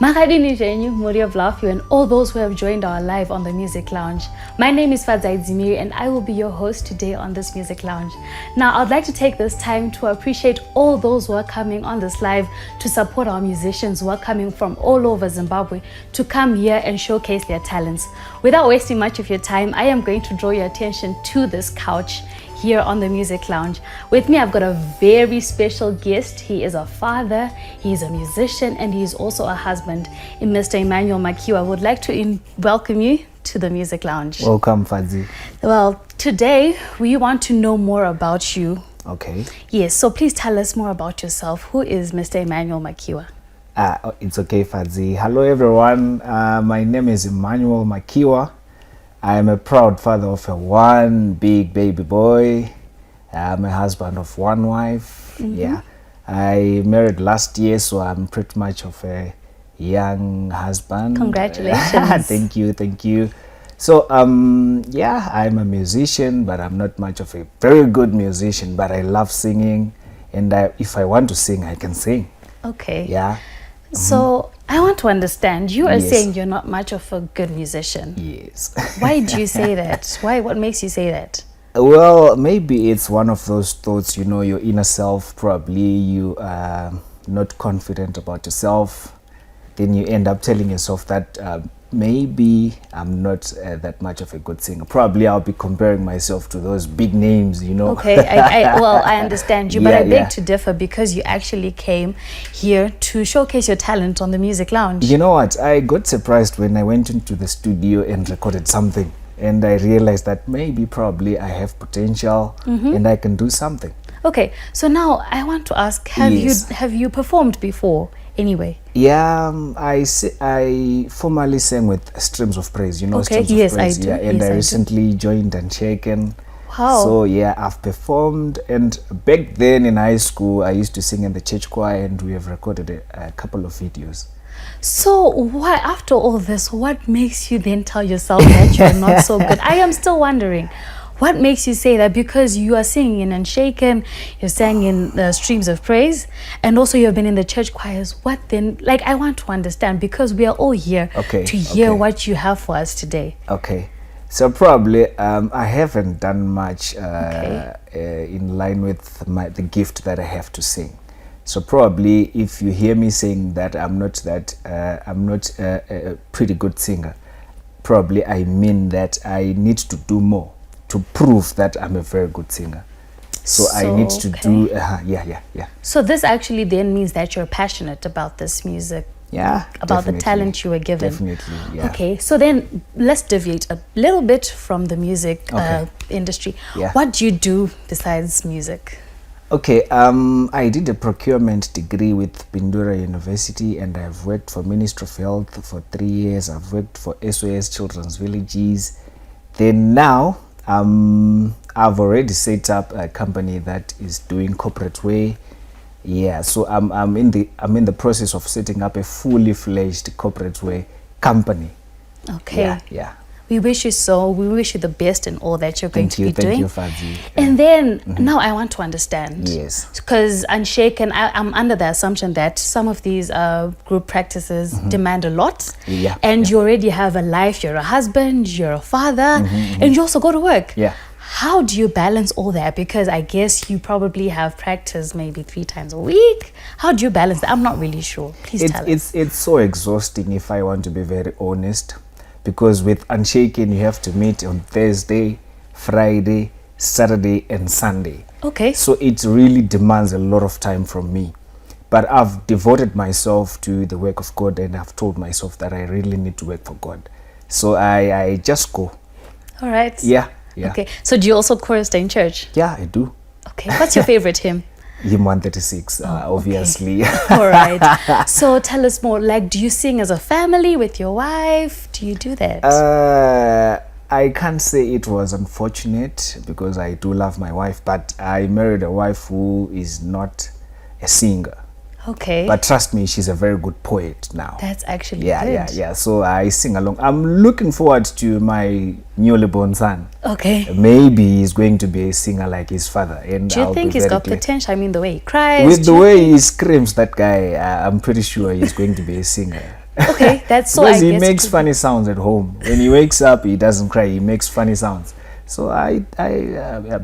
Makadini Jenyu, Muri of Lafu, and all those who have joined our live on the Music Lounge. My name is Fadzai Dzimiri, and I will be your host today on this Music Lounge. Now, I'd like to take this time to appreciate all those who are coming on this live to support our musicians who are coming from all over Zimbabwe to come here and showcase their talents. Without wasting much of your time, I am going to draw your attention to this couch here on the Music Lounge. With me, I've got a very special guest. He is a father, he's a musician, and he's also a husband. In Mr. Emmanuel Makiwa, I would like to welcome you to the Music Lounge. Welcome, Fadzai. Well, today we want to know more about you. Okay. Yes, so please tell us more about yourself. Who is Mr. Emmanuel Makiwa? It's okay, Fadzai. Hello, everyone. My name is Emmanuel Makiwa. I am a proud father of one big baby boy. I'm a husband of one wife. Yeah, I married last year, so I'm pretty much of a young husband. Congratulations. Thank you. So yeah, I'm a musician, but I'm not much of a very good musician, but I love singing, and if I want to sing, I can sing. Okay. Yeah. So I want to understand, you are Yes. saying you're not much of a good musician. Yes. Why do you say that? What makes you say that? Well, maybe it's one of those thoughts, your inner self, probably you are not confident about yourself. Then you end up telling yourself that maybe I'm not that much of a good singer. Probably I'll be comparing myself to those big names, Okay, well, I understand you, but Yeah, I beg yeah. to differ because you actually came here to showcase your talent on the Music Lounge. You know what? I got surprised when I went into the studio and recorded something. And I realized that probably I have potential and I can do something. Okay, so now I want to ask, Yes. have you performed before anyway? Yeah, I formerly sang with Streams of Praise, Okay, Streams yes, of Praise. I do. Yeah, and Yes, I I do. recently joined Unshaken. Wow. So yeah, I've performed, and back then in high school, I used to sing in the church choir, and we have recorded a couple of videos. So why, after all this, what makes you then tell yourself that you're not so good? I am still wondering. What makes you say that? Because you are singing in Unshaken, you're singing in the Streams of Praise, and also you've been in the church choirs. What then? Like, I want to understand, because we are all here to hear what you have for us today. Okay. So probably I haven't done much in line with the gift that I have to sing. So probably if you hear me saying that I'm not a pretty good singer, probably I mean that I need to do more to prove that I'm a very good singer. So I need to do yeah. So this actually then means that you're passionate about this music. Yeah, About the definitely. talent you were given. Definitely, yeah. Okay, so then let's deviate a little bit from the music industry. Yeah. What do you do besides music? Okay, I did a procurement degree with Pindura University, and I've worked for Ministry of Health for 3 years. I've worked for SOS Children's Villages. Then now, I've already set up a company that is doing corporate way. Yeah, so I'm in the process of setting up a fully fledged corporate way company. Okay. Yeah. We wish you the best in all that you're going to be doing. Thank you, Fadzai. And then now I want to understand. Yes. Because Unshaken, I'm under the assumption that some of these group practices demand a lot. Yeah, And you already have a life. You're a husband, you're a father, and you also go to work. Yeah. How do you balance all that? Because I guess you probably have practice maybe 3 times a week. How do you balance that? I'm not really sure. Please tell us. It's so exhausting, if I want to be very honest, because with Unshaken you have to meet on Thursday, Friday, Saturday and Sunday. Okay. So it really demands a lot of time from me. But I've devoted myself to the work of God, and I've told myself that I really need to work for God. So I just go. All right. Yeah. Okay. So do you also chorister in church? Yeah, I do. Okay. What's your favorite hymn? Hymn 136, obviously. All right. So tell us more. Like, do you sing as a family with your wife? Do you do that? I can't say it was unfortunate, because I do love my wife, but I married a wife who is not a singer. Okay. But trust me, she's a very good poet now. That's actually Yeah. good. So I sing along. I'm looking forward to my newly born son. Okay. Maybe he's going to be a singer like his father. And Do you I'll think be he's very got glad. potential? I mean, the way he cries. With the way he screams, that guy, I'm pretty sure he's going to be a singer. Okay, that's so. Because I he guess makes funny sounds at home. When he wakes up, he doesn't cry. He makes funny sounds. So I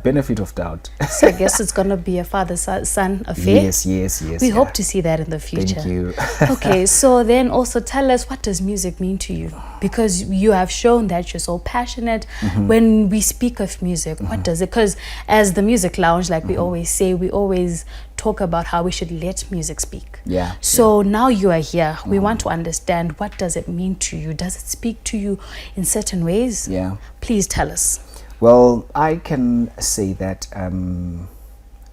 benefit of doubt. So I guess it's gonna be a father-son affair. Yes. We hope to see that in the future. Thank you. Okay, so then also tell us, what does music mean to you? Because you have shown that you're so passionate. When we speak of music, what does it? Because as the Music Lounge, like we always say, we always talk about how we should let music speak. Yeah. So now you are here. We want to understand, what does it mean to you? Does it speak to you in certain ways? Yeah. Please tell us. Well, I can say that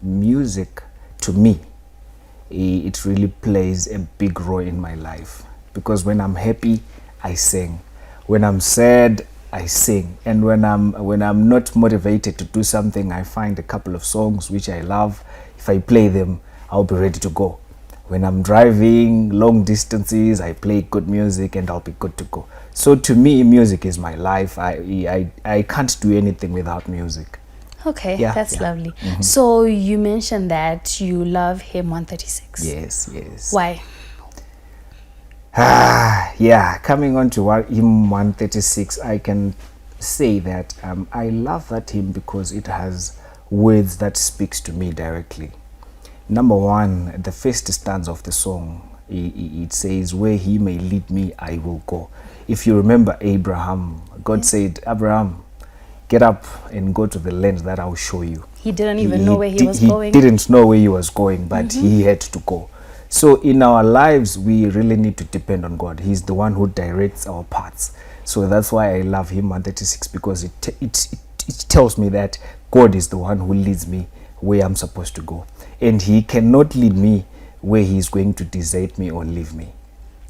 music, to me, it really plays a big role in my life. Because when I'm happy, I sing. When I'm sad, I sing. And when I'm not motivated to do something, I find a couple of songs which I love. If I play them, I'll be ready to go. When I'm driving long distances, I play good music and I'll be good to go. So to me, music is my life. I can't do anything without music. Okay, that's lovely. So you mentioned that you love hymn 136. Yes. Why? Yeah, coming on to hymn 136, I can say that I love that hymn because it has words that speaks to me directly. Number one, the first stanza of the song, it says, where he may lead me, I will go. If you remember Abraham, God said, Abraham, get up and go to the land that I'll show you. He didn't even know where he was going. He didn't know where he was going, but he had to go. So in our lives, we really need to depend on God. He's the one who directs our paths. So that's why I love hymn 136, because it tells me that God is the one who leads me where I'm supposed to go. And he cannot lead me where he's going to desert me or leave me.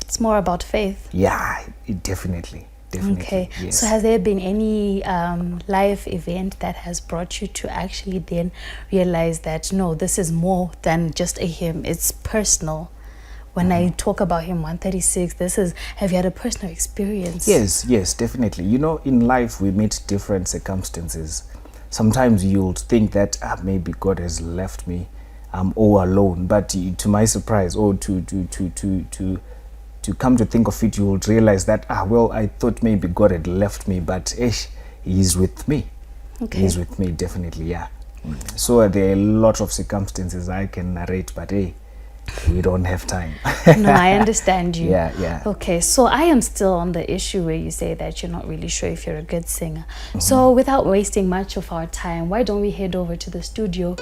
It's more about faith. Yeah, definitely. Okay. Yes. So has there been any life event that has brought you to actually then realize that, no, this is more than just a hymn, it's personal? When I talk about hymn 136, have you had a personal experience? Yes, definitely. You know, in life we meet different circumstances. Sometimes you'll think that maybe God has left me, I'm all alone. But to my surprise, or to come to think of it, you will realize that, well, I thought maybe God had left me, but he's with me. Okay. He's with me, definitely, yeah. So there are a lot of circumstances I can narrate, but we don't have time. No, I understand you. Yeah. Okay, so I am still on the issue where you say that you're not really sure if you're a good singer. So without wasting much of our time, why don't we head over to the studio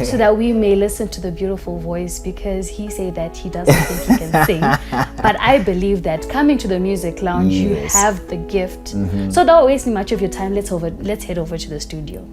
so that we may listen to the beautiful voice, because he said that he doesn't think he can sing. But I believe that coming to the Music Lounge, you have the gift. So without wasting much of your time, let's head over to the studio.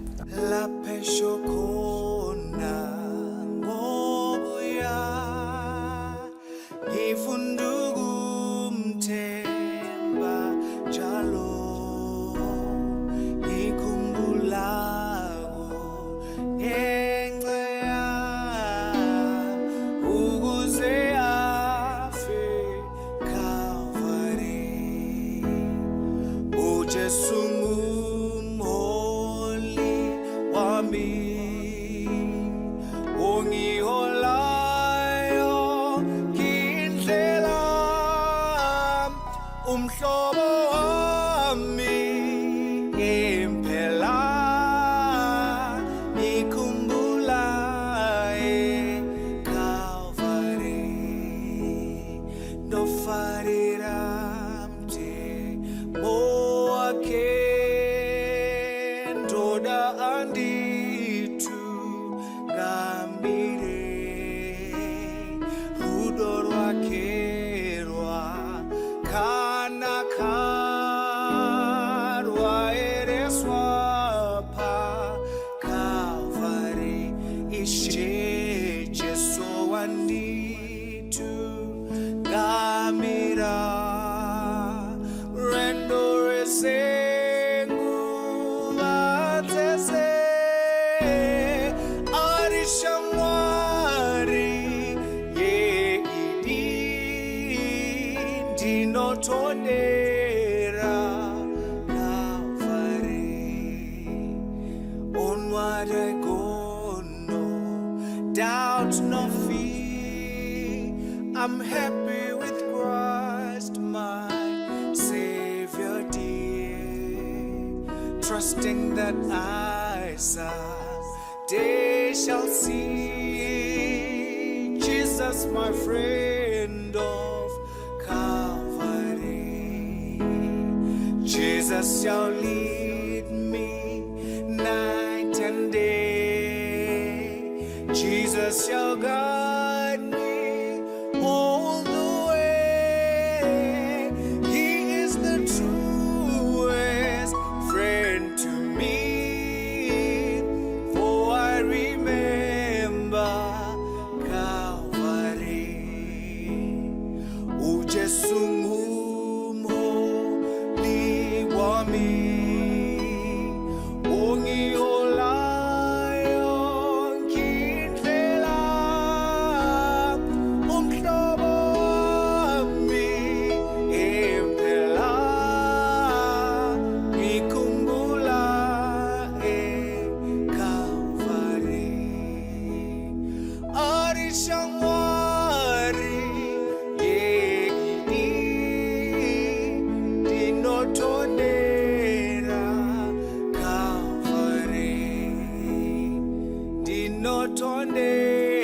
I'm happy with Christ, trusting that I someday shall see Jesus, my friend of Calvary. Jesus shall lead me night and day. Jesus shall guide me all the way. He is the truest friend to me, for I remember Calvary. uJesu ngumholi wami, ungiholayo ngindlela, umhlobo wami impela, ngikhumbula eCalvary. Arishangwari yeki dinotondera Calvary, dinotondera